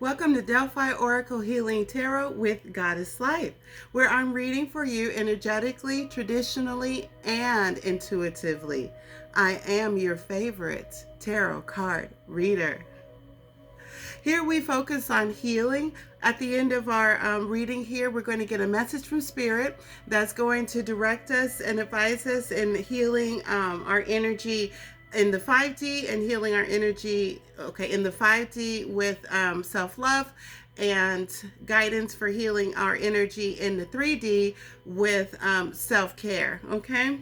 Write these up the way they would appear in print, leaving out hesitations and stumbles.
Welcome to Delphi Oracle Healing Tarot with KaKeLyphe, where I'm reading for you energetically, traditionally, and intuitively. I am your favorite tarot card reader. Here we focus on healing. At the end of our reading here, we're going to get a message from Spirit that's going to direct us and advise us in healing our energy in the 5D and healing our energy, in the 5D with self-love, and guidance for healing our energy in the 3D with self-care, okay?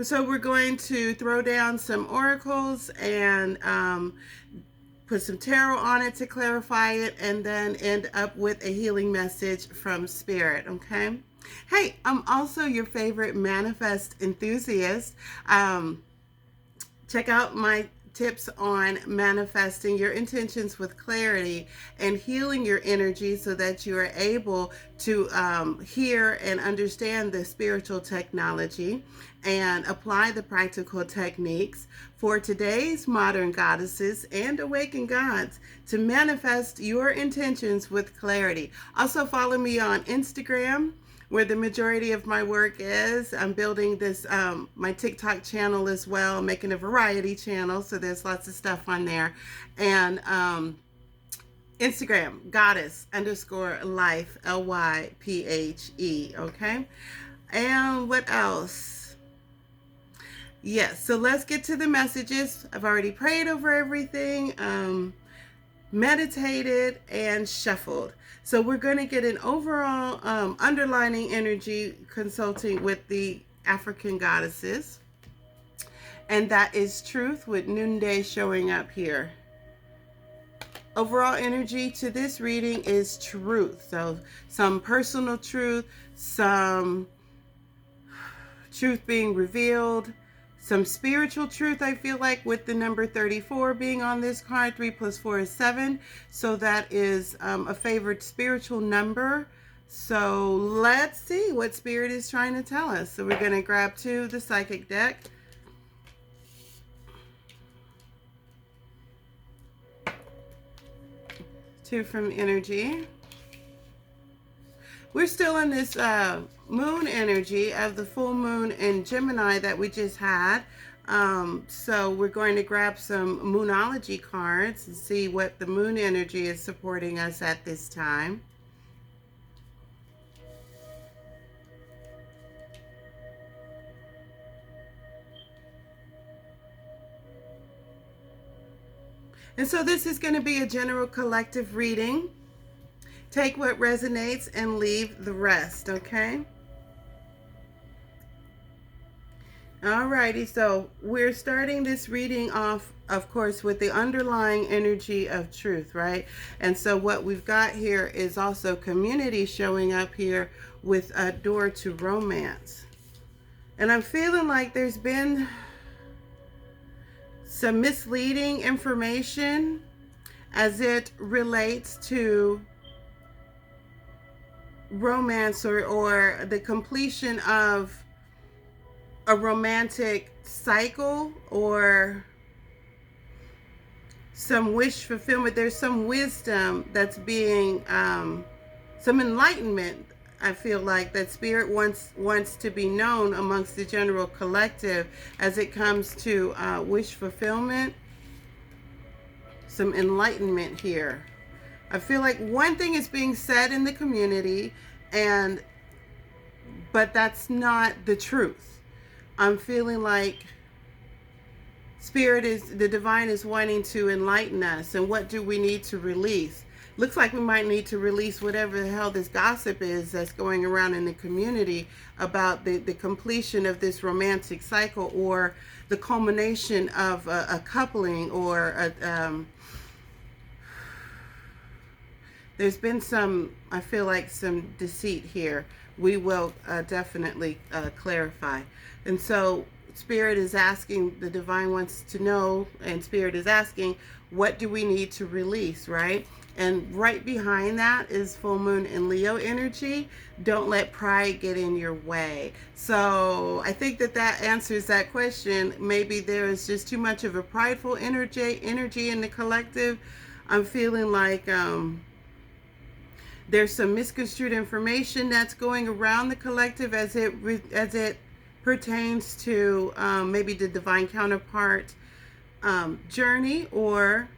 So we're going to throw down some oracles and put some tarot on it to clarify it, and then end up with a healing message from Spirit, okay? Hey, I'm also your favorite manifest enthusiast. Check out my tips on manifesting your intentions with clarity and healing your energy so that you are able to hear and understand the spiritual technology and apply the practical techniques for today's modern goddesses and awakened gods to manifest your intentions with clarity. Also follow me on Instagram, where the majority of my work is. I'm building this, my TikTok channel as well, making a variety channel, so there's lots of stuff on there. And Instagram, goddess_life, LYPHE, okay? And what else? Yes, so let's get to the messages. I've already prayed over everything, meditated, and shuffled. So we're going to get an overall underlining energy consulting with the African goddesses. And that is truth with noonday showing up here. Overall energy to this reading is truth. So some personal truth, some truth being revealed, some spiritual truth, I feel like, with the number 34 being on this card. 3 + 4 is 7. So that is a favored spiritual number. So let's see what Spirit is trying to tell us. So we're going to grab 2 of the psychic deck. Two from energy. We're still in this moon energy of the full moon in Gemini that we just had. So we're going to grab some moonology cards and see what the moon energy is supporting us at this time. And so this is going to be a general collective reading. Take what resonates and leave the rest, okay? Alrighty, so we're starting this reading off, of course, with the underlying energy of truth, right? And so what we've got here is also community showing up here with a door to romance. And I'm feeling like there's been some misleading information as it relates to romance or the completion of a romantic cycle or some wish fulfillment. There's some wisdom that's being, some enlightenment, I feel like, that Spirit wants to be known amongst the general collective as it comes to wish fulfillment. Some enlightenment here. I feel like one thing is being said in the community, but that's not the truth. I'm feeling like the divine is wanting to enlighten us. And what do we need to release? Looks like we might need to release whatever the hell this gossip is that's going around in the community about the completion of this romantic cycle, or the culmination of a coupling, or there's been some, I feel like, some deceit here. We will definitely clarify. And so Spirit is asking, the divine wants to know, and Spirit is asking, what do we need to release, right? And right behind that is full moon in Leo energy. Don't let pride get in your way. So I think that answers that question. Maybe there is just too much of a prideful energy in the collective. I'm feeling like there's some misconstrued information that's going around the collective as it pertains to maybe the divine counterpart journey, or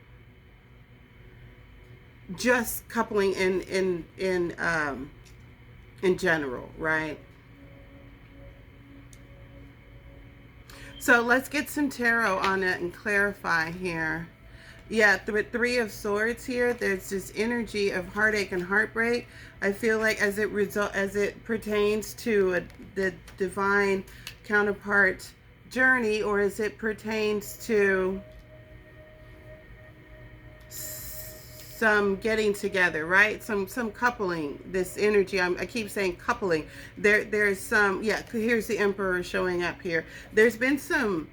just coupling in general, right? So let's get some tarot on it and clarify here. Yeah, with Three of Swords here, there's this energy of heartache and heartbreak. I feel like as it pertains to the divine counterpart journey, or as it pertains to some getting together, right? Some coupling. This energy. I keep saying coupling. There's some. Yeah. Here's the Emperor showing up here. There's been some.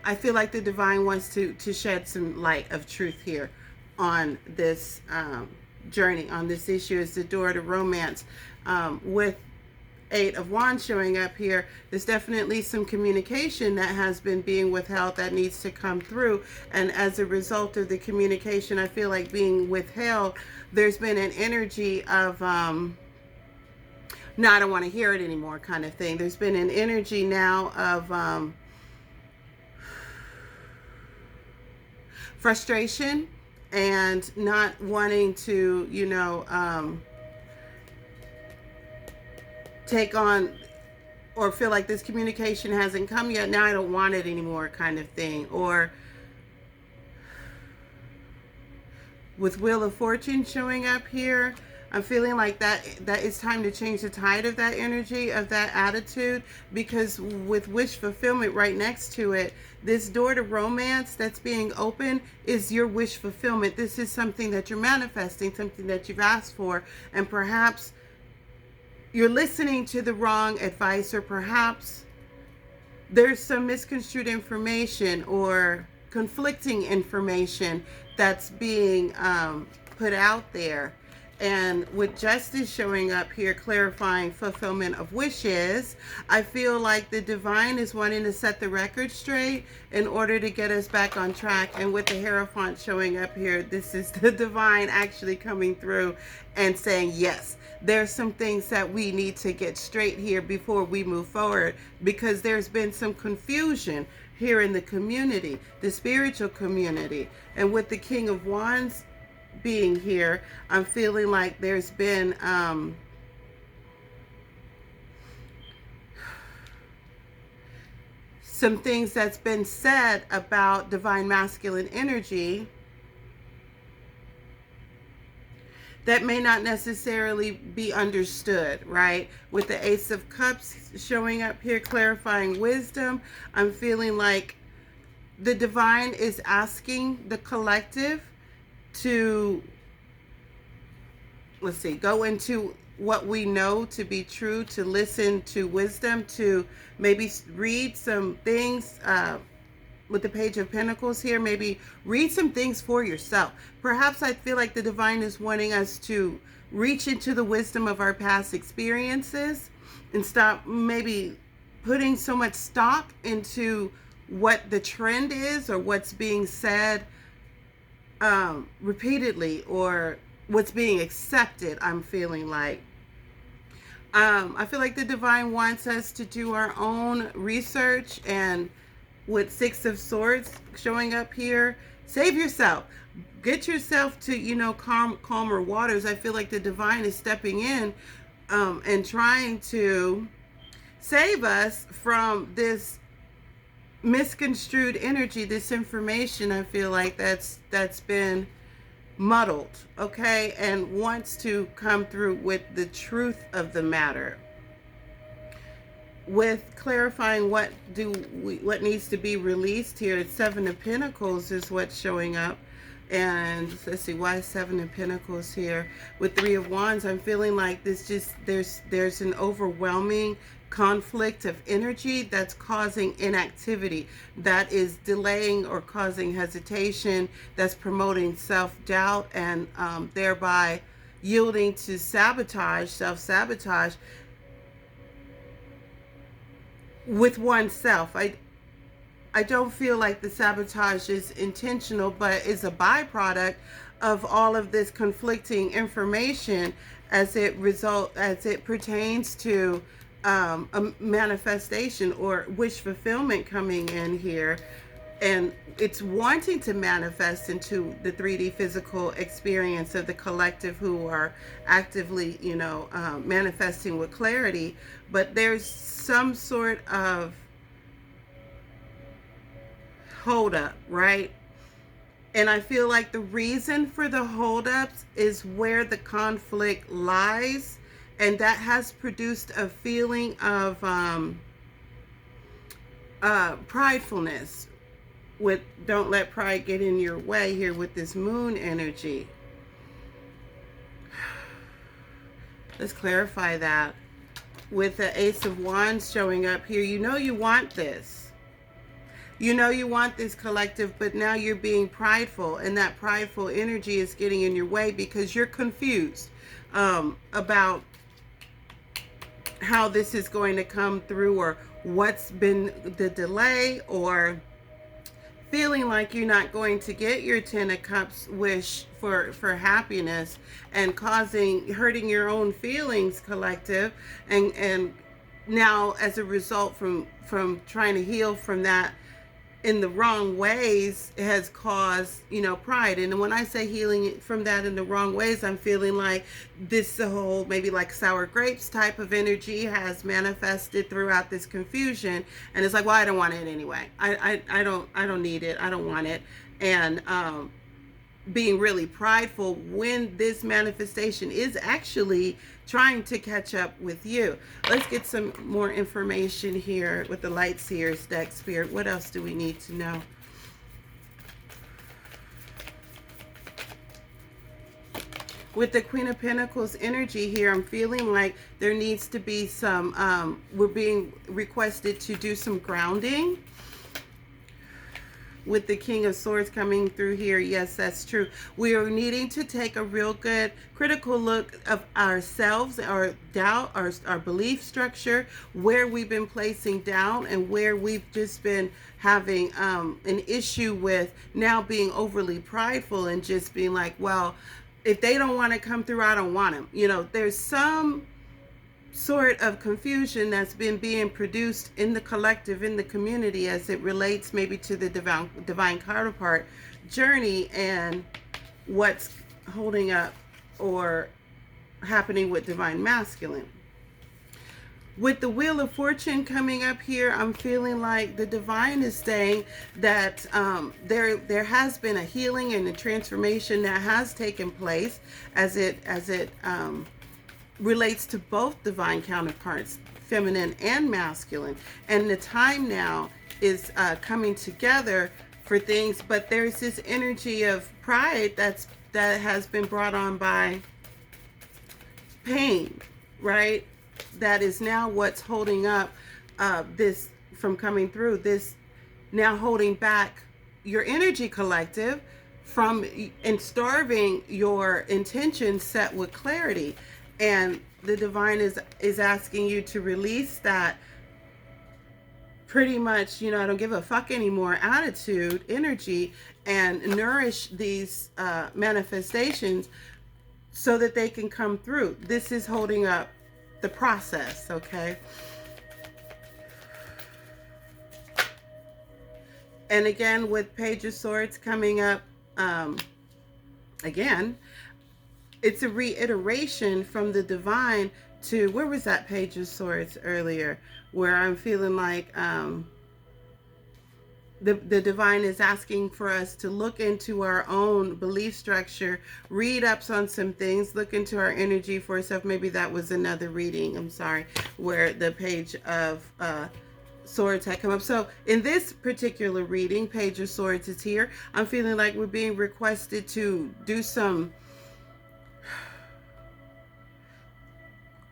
I feel like the divine wants to shed some light of truth here on this journey, on this issue. As the door to romance, with Eight of Wands showing up here, there's definitely some communication that has been being withheld that needs to come through. And as a result of the communication, I feel like being withheld, there's been an energy of, no, I don't want to hear it anymore kind of thing. There's been an energy now of frustration and not wanting to, take on or feel like this communication hasn't come yet. Now I don't want it anymore kind of thing. Or with Wheel of Fortune showing up here, I'm feeling like that it's time to change the tide of that energy, of that attitude, because with wish fulfillment right next to it, this door to romance that's being open is your wish fulfillment. This is something that you're manifesting, something that you've asked for, and perhaps you're listening to the wrong advice, or perhaps there's some misconstrued information or conflicting information that's being put out there. And with Justice showing up here, clarifying fulfillment of wishes, I feel like the divine is wanting to set the record straight in order to get us back on track. And with the Hierophant showing up here, this is the divine actually coming through and saying, yes, there's some things that we need to get straight here before we move forward, because there's been some confusion here in the community, the spiritual community. And with the King of Wands being here, I'm feeling like there's been some things that's been said about divine masculine energy that may not necessarily be understood, right? With the Ace of Cups showing up here, clarifying wisdom, I'm feeling like the divine is asking the collective to, let's see, go into what we know to be true, to listen to wisdom, to maybe read some things with the Page of Pentacles here, maybe read some things for yourself. Perhaps I feel like the divine is wanting us to reach into the wisdom of our past experiences and stop maybe putting so much stock into what the trend is or what's being said repeatedly, or what's being accepted. I'm feeling like I feel like the divine wants us to do our own research, and with Six of Swords showing up here, save yourself, get yourself to calmer waters. I feel like the divine is stepping in and trying to save us from this misconstrued energy, this information. I feel like that's been muddled, okay, and wants to come through with the truth of the matter, with clarifying what needs to be released here. It's Seven of Pentacles is what's showing up. And let's see, why Seven of Pentacles here? With Three of Wands, I'm feeling like there's an overwhelming conflict of energy that's causing inactivity, that is delaying or causing hesitation, that's promoting self-doubt, and thereby yielding to sabotage, I don't feel like the sabotage is intentional, but is a byproduct of all of this conflicting information as it pertains to a manifestation or wish fulfillment coming in here. And it's wanting to manifest into the 3D physical experience of the collective who are actively, manifesting with clarity. But there's some sort of holdup, right? And I feel like the reason for the holdups is where the conflict lies. And that has produced a feeling of pridefulness. With don't let pride get in your way here with this moon energy. Let's clarify that. With the Ace of Wands showing up here, you know you want this. You know you want this collective, but now you're being prideful, and that prideful energy is getting in your way because you're confused about how this is going to come through, or what's been the delay, or feeling like you're not going to get your 10 of Cups wish for happiness, and hurting your own feelings, collective, and now as a result from trying to heal from that in the wrong ways has caused, pride. And when I say healing from that in the wrong ways, I'm feeling like this whole maybe like sour grapes type of energy has manifested throughout this confusion. And it's like, well, I don't want it anyway. I don't need it. I don't want it. And being really prideful when this manifestation is actually trying to catch up with you. Let's get some more information here with the Light Seers deck, Spirit. What else do we need to know? With the Queen of Pentacles energy here, I'm feeling like there needs to be some, we're being requested to do some grounding. With the King of Swords coming through here, yes, that's true. We are needing to take a real good critical look of ourselves, our doubt, our belief structure, where we've been placing down, and where we've just been having an issue with now being overly prideful and just being like, well, if they don't want to come through, I don't want them. There's some sort of confusion that's been being produced in the collective, in the community, as it relates maybe to the divine counterpart journey and what's holding up or happening with divine masculine. With the Wheel of Fortune coming up here, I'm feeling like the divine is saying that there has been a healing and a transformation that has taken place as it relates to both divine counterparts, feminine and masculine. And the time now is coming together for things, but there's this energy of pride that has been brought on by pain, right? That is now what's holding up this from coming through. This now holding back your energy, collective, from and starving your intentions set with clarity. And the divine is asking you to release that pretty much, I don't give a fuck anymore attitude, energy, and nourish these manifestations so that they can come through. This is holding up the process, okay? And again, with Page of Swords coming up, again, it's a reiteration from the divine to, where was that Page of Swords earlier, where I'm feeling like the divine is asking for us to look into our own belief structure, read up on some things, look into our energy for yourself. Maybe that was another reading, I'm sorry, where the Page of Swords had come up. So in this particular reading, Page of Swords is here. I'm feeling like we're being requested to do some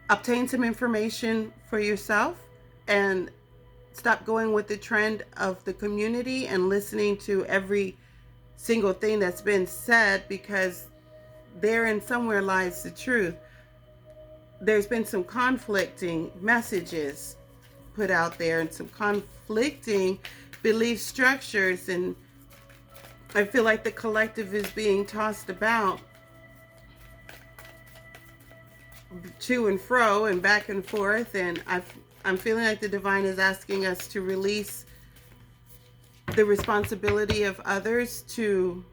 obtain some information for yourself and stop going with the trend of the community and listening to every single thing that's been said, because therein somewhere lies the truth. There's been some conflicting messages put out there and some conflicting belief structures, and I feel like the collective is being tossed about to and fro and back and forth, and I'm feeling like the divine is asking us to release the responsibility of others to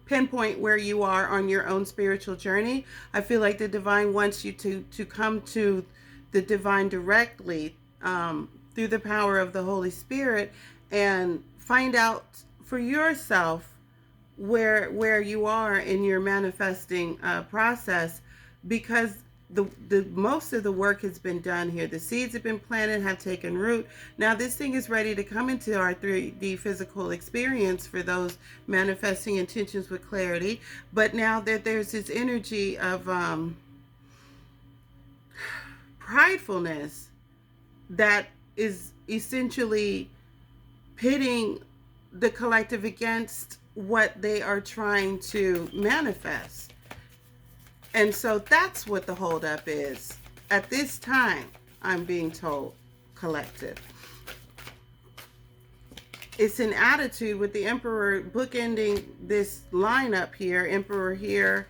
pinpoint where you are on your own spiritual journey. I feel like the divine wants you to come to the divine directly, through the power of the Holy Spirit, and find out for yourself where you are in your manifesting process, because the most of the work has been done here. The seeds have been planted, have taken root. Now this thing is ready to come into our 3D physical experience for those manifesting intentions with clarity. But now that there's this energy of pridefulness that is essentially pitting the collective against what they are trying to manifest. And so that's what the holdup is at this time, I'm being told, collective. It's an attitude with the Emperor bookending this lineup here, Emperor here,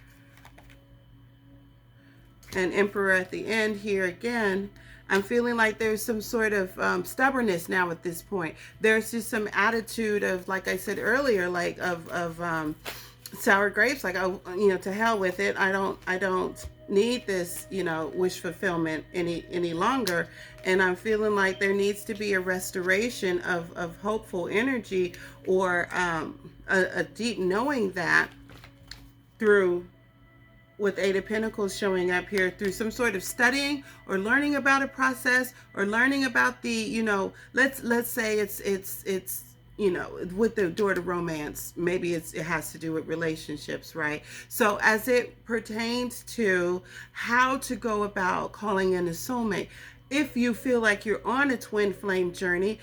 and Emperor at the end here again. I'm feeling like there's some sort of stubbornness now at this point. There's just some attitude of, like I said earlier, like of sour grapes, like, oh, to hell with it. I don't need this, wish fulfillment any longer. And I'm feeling like there needs to be a restoration of hopeful energy, or a deep knowing that through, with Eight of Pentacles showing up here, through some sort of studying or learning about a process, or learning about the, let's say it's with the door to romance, maybe it has to do with relationships, right? So as it pertains to how to go about calling in a soulmate, if you feel like you're on a twin flame journey,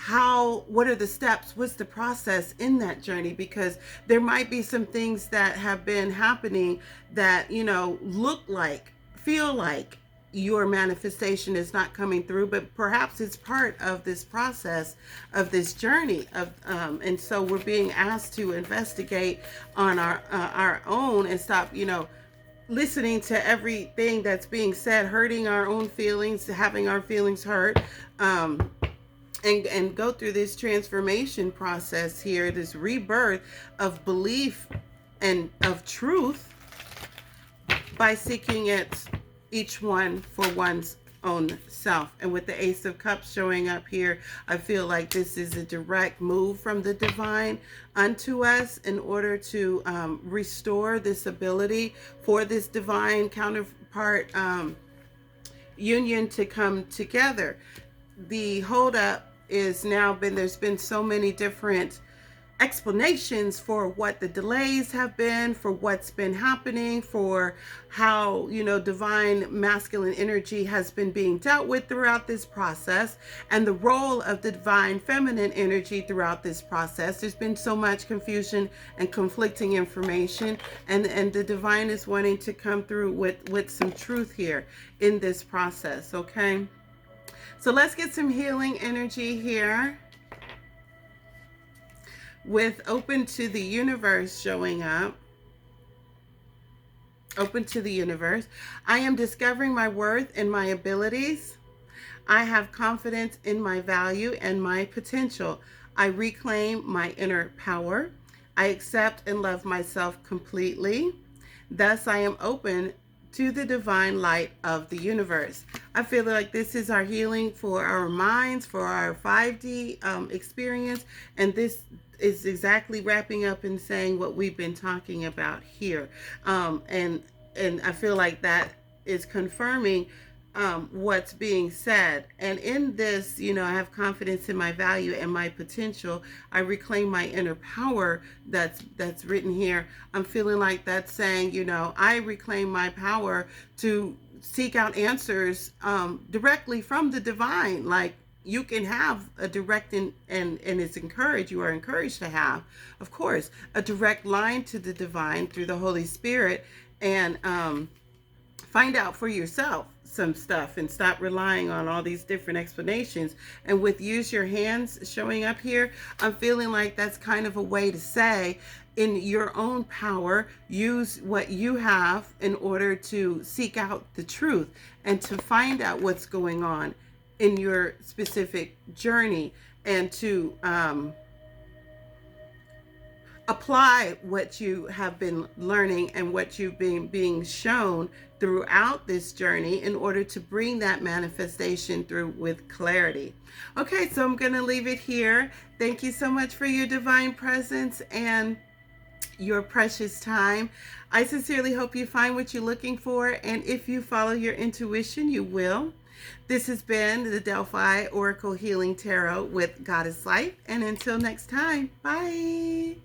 what are the steps? What's the process in that journey? Because there might be some things that have been happening that, look like, feel like your manifestation is not coming through, but perhaps it's part of this process of this journey of, and so we're being asked to investigate on our own, and stop, listening to everything that's being said, hurting our own feelings, having our feelings hurt, and go through this transformation process here, this rebirth of belief and of truth, by seeking it, each one for one's own self. And with the Ace of Cups showing up here, I feel like this is a direct move from the divine unto us in order to restore this ability for this divine counterpart union to come together. The holdup is now there's been so many different explanations for what the delays have been, for what's been happening, for how, divine masculine energy has been being dealt with throughout this process, and the role of the divine feminine energy throughout this process. There's been so much confusion and conflicting information, and the divine is wanting to come through with some truth here in this process, okay? So let's get some healing energy here with Open to the Universe showing up. Open to the Universe. I am discovering my worth and my abilities. I have confidence in my value and my potential. I reclaim my inner power. I accept and love myself completely. Thus, I am open to the divine light of the universe. I feel like this is our healing for our minds, for our 5D experience, and this is exactly wrapping up and saying what we've been talking about here. And I feel like that is confirming what's being said. And in this, I have confidence in my value and my potential. I reclaim my inner power. That's written here. I'm feeling like that's saying, I reclaim my power to seek out answers directly from the divine. Like, you can have a direct and it's encouraged, you are encouraged to have, of course, a direct line to the divine through the Holy Spirit, and find out for yourself. some stuff and stop relying on all these different explanations. And with use your hands showing up here, I'm feeling like that's kind of a way to say, in your own power, use what you have in order to seek out the truth and to find out what's going on in your specific journey, and to apply what you have been learning and what you've been being shown throughout this journey in order to bring that manifestation through with clarity. Okay, so I'm going to leave it here. Thank you so much for your divine presence and your precious time. I sincerely hope you find what you're looking for, and if you follow your intuition, you will. This has been the Delphi Oracle Healing Tarot with KaKeLyphe, and until next time, bye.